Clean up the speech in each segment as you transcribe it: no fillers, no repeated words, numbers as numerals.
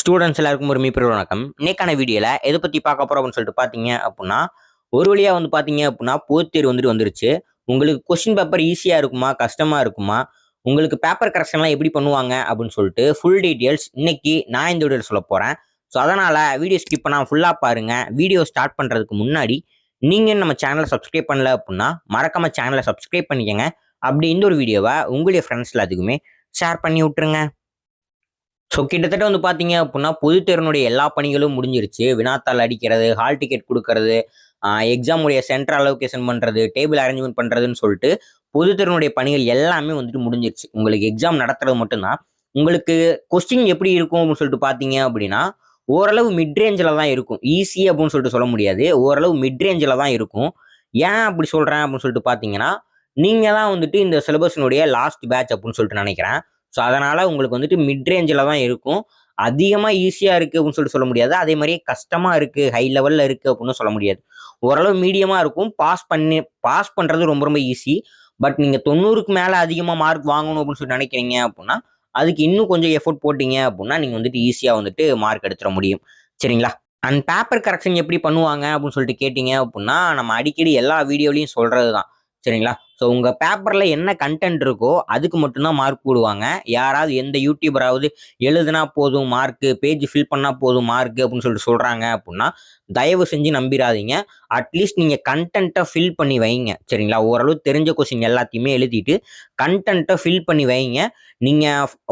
Students எல்லாருக்கும் ஒரு மீப்பெரிய வணக்கம். இன்னைக்கான வீடியோல எதை பத்தி பார்க்க போறோம் அப்படின்னு சொல்லிட்டு பார்த்தீங்க அப்படின்னா, ஒரு வழியா பார்த்தீங்க அப்படின்னா, பொதுத் தேர்வு வந்துருச்சு. உங்களுக்கு கொஸ்டின் பேப்பர் ஈஸியா இருக்குமா? கஷ்டமா இருக்குமா? உங்களுக்கு பேப்பர் கரெக்ஷன்லாம் எப்படி பண்ணுவாங்க? அப்படின்னு சொல்லிட்டு ஃபுல் டீட்டெயில்ஸ் இன்னைக்கு நான் இந்த வீடியோல சொல்லப் போறேன். ஸோ அதனால வீடியோ ஸ்கிப் பண்ணாம ஃபுல்லா பாருங்க. வீடியோ ஸ்டார்ட் பண்றதுக்கு முன்னாடி நீங்க நம்ம சேனலை சப்ஸ்கிரைப் பண்ணல அப்படின்னா, மறக்காம சேனலை சப்ஸ்கிரைப் பண்ணிக்கங்க. அப்படி இந்த ஒரு வீடியோவை உங்களுடைய ஃப்ரெண்ட்ஸ் எல்லாத்துக்குமே ஷேர் பண்ணி விட்டுருங்க. ஸோ கிட்டத்தட்ட பார்த்தீங்க அப்படின்னா, பொதுத் தேர்வினுடைய எல்லா பணிகளும் முடிஞ்சிருச்சு. வினாத்தாள் அடிக்கிறது, ஹால் டிக்கெட் குடுக்கறது, எக்ஸாமுடைய சென்டர் அலோகேஷன் பண்றது, டேபிள் அரேஞ்ச்மென்ட் பண்றதுன்னு சொல்லிட்டு பொதுத் தேர்வினுடைய பணிகள் எல்லாமே முடிஞ்சிருச்சு. உங்களுக்கு எக்ஸாம் நடத்துறது மட்டும் தான். உங்களுக்கு கொஸ்டின் எப்படி இருக்கும் அப்படின்னு சொல்லிட்டு பார்த்தீங்க அப்படின்னா, ஓரளவு மிட் ரேஞ்சில தான் இருக்கும். ஈஸி அப்படின்னு சொல்லிட்டு சொல்ல முடியாது. ஓரளவு மிட் ரேஞ்சில தான் இருக்கும். ஏன் அப்படி சொல்றேன் அப்படின்னு சொல்லிட்டு பார்த்தீங்கன்னா, நீங்க தான் இந்த சிலபஸினுடைய லாஸ்ட் பேட்ச் அப்படின்னு சொல்லிட்டு நினைக்கிறேன். ஸோ அதனால உங்களுக்கு மிட் ரேஞ்சில தான் இருக்கும். அதிகமா ஈஸியா இருக்கு அப்படின்னு சொல்லிட்டு சொல்ல முடியாது. அதே மாதிரியே கஷ்டமா இருக்கு, ஹை லெவல்ல இருக்கு அப்படின்னு சொல்ல முடியாது. ஓரளவு மீடியமா இருக்கும். பாஸ் பண்றது ரொம்ப ரொம்ப ஈஸி. பட் நீங்க 90க்கு மேல அதிகமா மார்க் வாங்கணும் அப்படின்னு சொல்லி நினைக்கிறீங்க அப்படின்னா, அதுக்கு இன்னும் கொஞ்சம் எஃபோர்ட் போட்டீங்க அப்படின்னா, நீங்க ஈஸியா மார்க் எடுத்துற முடியும். சரிங்களா? அண்ட் பேப்பர் கரெக்ஷன் எப்படி பண்ணுவாங்க அப்படின்னு சொல்லிட்டு கேட்டீங்க அப்படின்னா, நம்ம அடிக்கடி எல்லா வீடியோலயும் சொல்றது தான். சரிங்களா? ஸோ உங்க பேப்பர்ல என்ன கன்டென்ட் இருக்கோ அதுக்கு மட்டும்தான் மார்க் போடுவாங்க. யாராவது எந்த யூடியூபராவது எழுதுனா போதும் மார்க்கு, பேஜ் ஃபில் பண்ணா போதும் மார்க்கு அப்படின்னு சொல்லிட்டு சொல்றாங்க அப்படின்னா, தயவு செஞ்சு நம்பிராதீங்க. அட்லீஸ்ட் நீங்க கன்டென்ட்டை ஃபில் பண்ணி வைங்க. சரிங்களா? ஓரளவு தெரிஞ்ச கொஸ்டின் எல்லாத்தையுமே எழுதிட்டு கன்டென்ட்டை ஃபில் பண்ணி வைங்க. நீங்க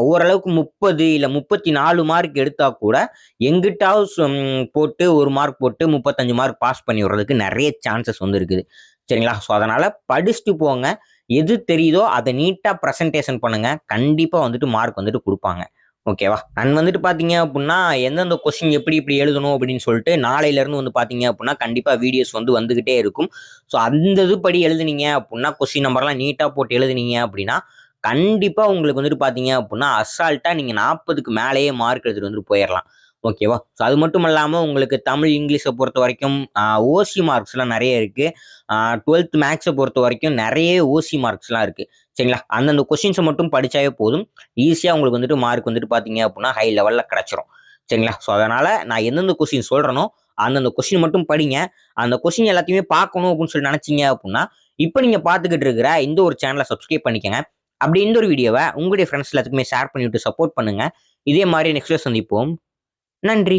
ஓரளவுக்கு 30 இல்ல 34 மார்க் எடுத்தா கூட எங்கிட்டாவது போட்டு 1 மார்க் போட்டு 35 மார்க் பாஸ் பண்ணி விடுறதுக்கு நிறைய சான்சஸ் இருக்குது. சரிங்களா? ஸோ அதனால படிச்சுட்டு போங்க. எது தெரியுதோ அதை நீட்டா ப்ரெசன்டேஷன் பண்ணுங்க. கண்டிப்பா மார்க் குடுப்பாங்க. ஓகேவா? அண்ட் பார்த்தீங்க அப்படின்னா, எந்தெந்த கொஸ்டின் எப்படி எப்படி எழுதணும் அப்படின்னு சொல்லிட்டு நாளையில இருந்து பார்த்தீங்க அப்படின்னா, கண்டிப்பா வீடியோஸ் வந்துகிட்டே இருக்கும். ஸோ அந்த இதுபடி எழுதுனீங்க அப்படின்னா, கொஸ்டின் நம்பர்லாம் நீட்டா போட்டு எழுதுனீங்க அப்படின்னா, கண்டிப்பா உங்களுக்கு பார்த்தீங்க அப்படின்னா, அசால்ட்டா நீங்க 40க்கு மேலேயே மார்க் எடுத்துட்டு போயிரலாம். ஓகேவா? ஸோ அது மட்டும் இல்லாம உங்களுக்கு தமிழ், இங்கிலீஷை பொறுத்த வரைக்கும் ஓசி மார்க்ஸ்லாம் நிறைய இருக்கு. 12th மேக்ஸை பொறுத்த வரைக்கும் நிறைய ஓசி மார்க்ஸ்லாம் இருக்கு. சரிங்களா? அந்தந்த கொஸ்டின்ஸை மட்டும் படிச்சாவே போதும். ஈஸியா உங்களுக்கு மார்க் பார்த்தீங்க அப்படின்னா, ஹை லெவல்ல கிடைச்சிரும். சரிங்களா? ஸோ அதனால நான் எந்தெந்த கொஸ்டின் சொல்றேனோ அந்தந்த கொஸ்டின் மட்டும் படிங்க. அந்த கொஸ்டின் எல்லாத்தையுமே பார்க்கணும் அப்படின்னு சொல்லி நினைச்சீங்க அப்படின்னா, இப்போ நீங்க பார்த்துக்கிட்டு இருக்கிற இந்த ஒரு சேனலை சப்ஸ்கிரைப் பண்ணிக்கங்க. அப்படி இந்த ஒரு வீடியோவை உங்களுடைய ஃப்ரெண்ட்ஸ் எல்லாத்துக்குமே ஷேர் பண்ணிவிட்டு சப்போர்ட் பண்ணுங்க. இதே மாதிரி நெக்ஸ்ட் சந்திப்போம். நன்றி.